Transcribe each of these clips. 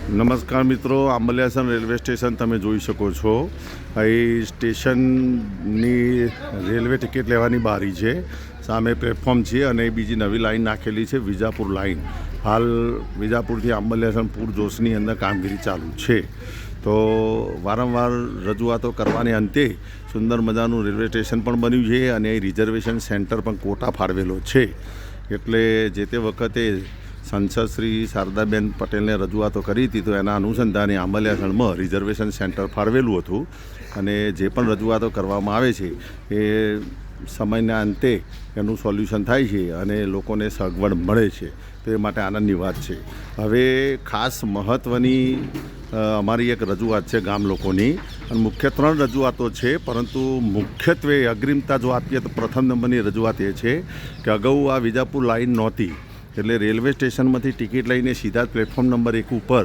નમસ્કાર મિત્રો, Ambaliyasan railway station તમે જોઈ શકો છો. અહીં સ્ટેશનની રેલવે ટિકિટ લેવાની બારી છે, સામે પ્લેટફોર્મ છે અને બીજી નવી લાઈન નાખેલી છે વિજાપુર લાઈન. હાલ વિજાપુરથી આંબલિયાસણ પૂરજોશની અંદર કામગીરી ચાલુ છે. તો વારંવાર રજૂઆતો કરવાને અંતે સુંદર મજાનું રેલવે સ્ટેશન પણ બન્યું છે અને રિઝર્વેશન સેન્ટર પણ કોટા ફાળવેલો છે. એટલે જે તે વખતે સાંસદ શ્રી શારદાબેન પટેલને રજૂઆતો કરી હતી, તો એના અનુસંધાને આંબલિયાસણમાં રિઝર્વેશન સેન્ટર ફાળવેલું હતું અને જે પણ રજૂઆતો કરવામાં આવે છે એ સમયના અંતે એનું સોલ્યુશન થાય છે અને લોકોને સગવડ મળે છે. તો એ માટે આનંદની વાત છે. હવે ખાસ મહત્ત્વની અમારી એક રજૂઆત છે ગામ લોકોની, અને મુખ્ય 3 રજૂઆતો છે, પરંતુ મુખ્યત્વે અગ્રિમતા જો આપીએ તો પ્રથમ નંબરની રજૂઆત એ છે કે અગાઉ આ વિજાપુર લાઈન નહોતી, એટલે રેલવે સ્ટેશનમાંથી ટિકિટ લઈને સીધા જ પ્લેટફોર્મ નંબર 1 ઉપર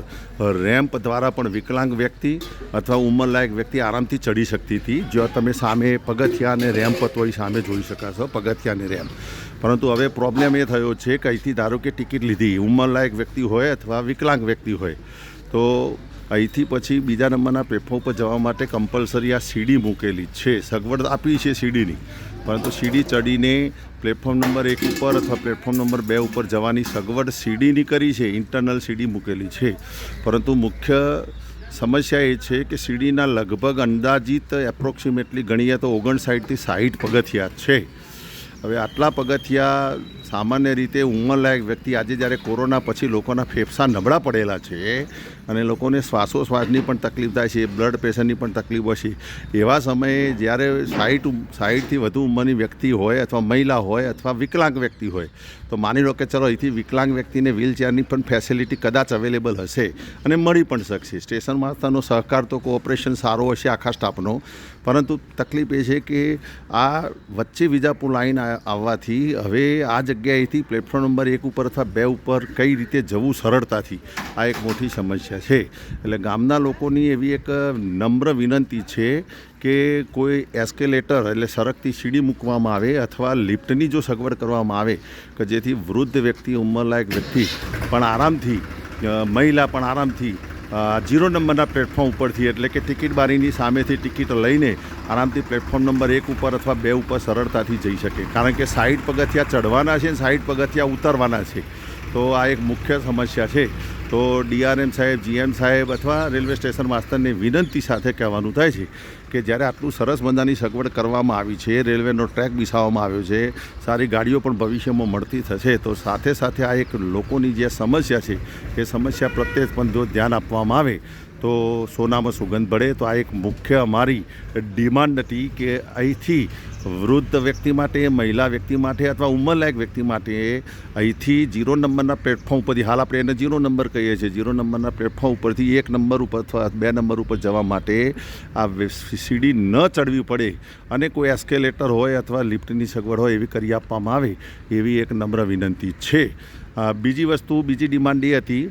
રેમ્પ દ્વારા પણ વિકલાંગ વ્યક્તિ અથવા ઉંમરલાયક વ્યક્તિ આરામથી ચડી શકતી હતી. જો તમે સામે પગથિયા અને રેમ્પ હતો એ સામે જોઈ શકાશો, પગથિયા અને રેમ્પ. પરંતુ હવે પ્રોબ્લેમ એ થયો છે કે અહીંથી ધારો કે ટિકિટ લીધી, ઉંમરલાયક વ્યક્તિ હોય અથવા વિકલાંગ વ્યક્તિ હોય, તો અહીંથી પછી બીજા નંબરના પ્લેટફોર્મ પર જવા માટે કમ્પલસરી આ સીડી મૂકેલી છે. સગવડ આપી છે સીડીની, પરંતુ સીડી ચડીને પ્લેટફોર્મ નંબર 1 ઉપર અથવા પ્લેટફોર્મ નંબર 2 ઉપર જવાની સગવડ સીડીની કરી છે, ઇન્ટરનલ સીડી મૂકેલી છે. પરંતુ મુખ્ય સમસ્યા એ છે કે સીડીના લગભગ અંદાજિત એપ્રોક્સિમેટલી ગણીએ તો 59થી 60 પગથિયા છે. હવે આટલા પગથિયા સામાન્ય રીતે ઉંમરલાયક વ્યક્તિ, આજે જ્યારે કોરોના પછી લોકોના ફેફસા નબળા પડેલા છે અને લોકોને શ્વાસોશ્વાસની પણ તકલીફ થાય છે, બ્લડ પ્રેશરની પણ તકલીફ હોય છે, એવા સમયે જ્યારે 60થી વધુ ઉંમરની વ્યક્તિ હોય અથવા મહિલા હોય અથવા વિકલાંગ વ્યક્તિ હોય, તો માની લો કે ચલો અહીંથી વિકલાંગ વ્યક્તિને વ્હીલચેરની પણ ફેસિલિટી કદાચ અવેલેબલ હશે અને મળી પણ શકશે. સ્ટેશન માસ્તરનો સહકાર તો કોઓપરેશન સારો હશે આખા સ્ટાફનો, પરંતુ તકલીફ એ છે કે આ વચ્ચે વિજાપુર લાઈન આવવાથી હવે આ જગ્યાએથી પ્લેટફોર્મ નંબર 1 ઉપર અથવા 2 ઉપર કઈ રીતે જવું સરળતાથી, આ એક મોટી સમસ્યા છે. એટલે ગામના લોકોની એવી એક નમ્ર વિનંતી છે કે કોઈ એસ્કેલેટર એટલે સરકતી સીડી મૂકવામાં આવે અથવા લિફ્ટની જો સગવડ કરવામાં આવે કે જેથી વૃદ્ધ વ્યક્તિ, ઉંમરલાયક વ્યક્તિ પણ આરામથી, મહિલા પણ આરામથી 0 નંબરના પ્લેટફોર્મ ઉપરથી, એટલે કે ટિકિટ બારીની સામેથી ટિકિટ લઈને આરામથી પ્લેટફોર્મ નંબર 1 ઉપર અથવા 2 ઉપર સરળતાથી જઈ શકે. કારણ કે 60 પગથિયા ચડવાના છે અને 60 પગથિયા ઉતરવાના છે. તો આ એક મુખ્ય સમસ્યા છે. તો ડીઆરએમ સાહેબ, જીએમ સાહેબ અથવા રેલવે સ્ટેશન માસ્તરને વિનંતી સાથે કહેવાનું થાય છે કે જ્યારે આટલું સરસ મજાની સગવડ કરવામાં આવી છે, રેલવેનો ટ્રેક બિછાવવામાં આવ્યો છે, સારી ગાડીઓ પણ ભવિષ્યમાં મળતી થશે, તો સાથે સાથે આ એક લોકોની જે સમસ્યા છે એ સમસ્યા પ્રત્યે પણ જો ધ્યાન આપવામાં આવે તો સોનામાં સુગંધ પડે. તો આ એક મુખ્ય અમારી ડિમાન્ડ હતી કે અહીંથી વૃદ્ધ વ્યક્તિ માટે, મહિલા વ્યક્તિ માટે અથવા ઉંમરલાયક વ્યક્તિ માટે અહીંથી 0 નંબરના પ્લેટફોર્મ ઉપરથી, હાલ આપણે એને 0 નંબર કહીએ છીએ, 0 નંબરના પ્લેટફોર્મ ઉપરથી 1 નંબર ઉપર અથવા 2 નંબર ઉપર જવા માટે આ સીડી ન ચડવી પડે અને કોઈ એસ્કેલેટર હોય અથવા લિફ્ટની સગવડ હોય એવી કરી આપવામાં આવે, એવી એક નમ્ર વિનંતી છે. બીજી વસ્તુ, બીજી ડિમાન્ડ એ હતી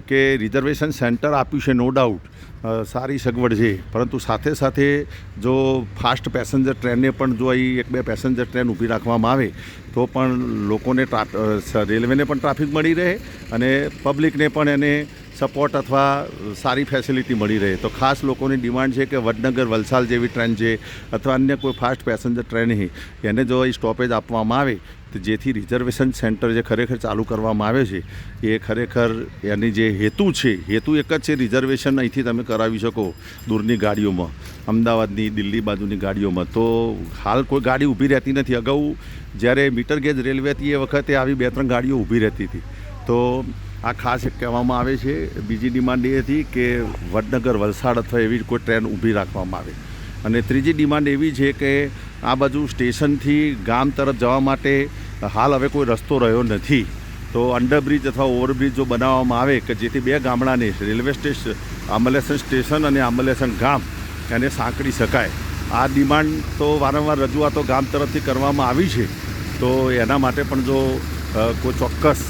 કે રિઝર્વેશન સેન્ટર આપ્યું છે, નો ડાઉટ સારી સગવડ છે, પરંતુ સાથે સાથે જો ફાસ્ટ પેસેન્જર ટ્રેનને પણ જો અહીં 1-2 પેસેન્જર ટ્રેન ઊભી રાખવામાં આવે તો પણ લોકોને રેલવેને પણ ટ્રાફિક મળી રહે અને પબ્લિકને પણ એને સપોર્ટ અથવા સારી ફેસિલિટી મળી રહે. તો ખાસ લોકોની ડિમાન્ડ છે કે વડનગર, વલસાડ જેવી ટ્રેન છે અથવા અન્ય કોઈ ફાસ્ટ પેસેન્જર ટ્રેન એને જો અહીં સ્ટોપેજ આપવામાં આવે તો જેથી રિઝર્વેશન સેન્ટર જે ખરેખર ચાલુ કરવામાં આવે છે એ ખરેખર એની જે હેતુ છે, હેતુ એક જ છે, રિઝર્વેશન અહીંથી તમે કરાવી શકો દૂરની ગાડીઓમાં, અમદાવાદની, દિલ્હી બાજુની ગાડીઓમાં. તો હાલ કોઈ ગાડી ઊભી રહેતી નથી. અગાઉ જ્યારે મીટર ગેજ રેલવે હતી એ વખતે આવી 2-3 ગાડીઓ ઊભી રહેતી હતી. તો આ ખાસ એક કહેવામાં આવે છે. બીજી ડિમાન્ડ એ હતી કે વડનગર, વલસાડ અથવા એવી કોઈ ટ્રેન ઊભી રાખવામાં આવે. અને ત્રીજી ડિમાન્ડ એવી છે કે આ બાજુ સ્ટેશનથી ગામ તરફ જવા માટે હાલ હવે કોઈ રસ્તો રહ્યો નથી, તો અંડરબ્રિજ અથવા ઓવરબ્રિજ જો બનાવવામાં આવે કે જેથી 2 ગામડાને, રેલવે સ્ટેશન આંબલિયાસણ સ્ટેશન અને આંબલિયાસણ ગામ, એને સાંકળી શકાય. આ ડિમાન્ડ તો વારંવાર રજૂઆતો ગામ તરફથી કરવામાં આવી છે. તો એના માટે પણ જો કોઈ ચોક્કસ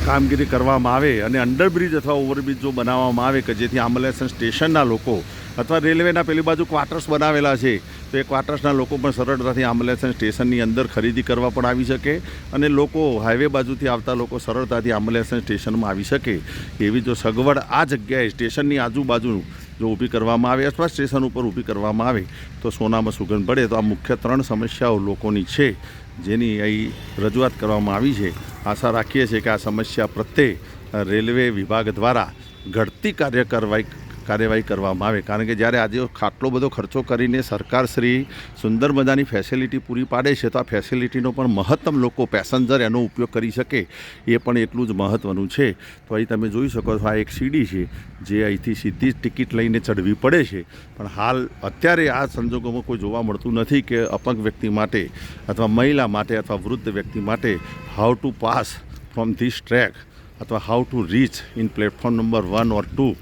કામગીરી કરવામાં આવે અને અંડરબ્રિજ અથવા ઓવરબ્રિજ જો બનાવવામાં આવે કે જેથી એમ્બ્યુલન્સ સ્ટેશનના લોકો અથવા રેલવેના પેલી બાજુ ક્વાર્ટર્સ બનાવેલા છે તો એ ક્વાર્ટર્સના લોકો પણ સરળતાથી એમ્બ્યુલન્સ સ્ટેશનની અંદર ખરીદી કરવા પણ આવી શકે અને લોકો હાઈવે બાજુથી આવતા લોકો સરળતાથી એમ્બ્યુલન્સ સ્ટેશનમાં આવી શકે એવી જો સગવડ આ જગ્યાએ સ્ટેશનની આજુબાજુ જો ઊભી કરવામાં આવે અથવા સ્ટેશન ઉપર ઊભી કરવામાં આવે તો સોનામાં સુગંધ પડે. તો આ મુખ્ય 3 સમસ્યાઓ લોકોની છે જેની અહીં રજૂઆત કરવામાં આવી છે. આશા રાખીએ છીએ કે આ સમસ્યા પ્રત્યે રેલવે વિભાગ દ્વારા ઘટતી કાર્યવાહી કરવામાં આવે, કારણ કે જ્યારે આજે આટલો બધો ખર્ચો કરીને સરકારશ્રી સુંદર મજાની ફેસિલિટી પૂરી પાડે છે તો આ ફેસિલિટીનો પણ મહત્તમ લોકો પેસેન્જર એનો ઉપયોગ કરી શકે એ પણ એટલું જ મહત્ત્વનું છે. તો અહીં તમે જોઈ શકો છો આ એક સીડી છે જે અહીંથી સીધી જ ટિકિટ લઈને ચડવી પડે છે, પણ હાલ અત્યારે આ સંજોગોમાં કોઈ જોવા મળતું નથી કે અપંગ વ્યક્તિ માટે અથવા મહિલા માટે અથવા વૃદ્ધ વ્યક્તિ માટે how to pass from this track અથવા how to reach in platform number 1 or 2.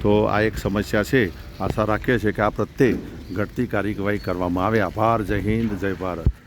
તો આ એક સમસ્યા છે. આશા રાખીએ છીએ કે આ પ્રત્યે ઘટતી કાર્યવાહી કરવામાં આવે. આભાર. જય હિન્દ, જય ભારત.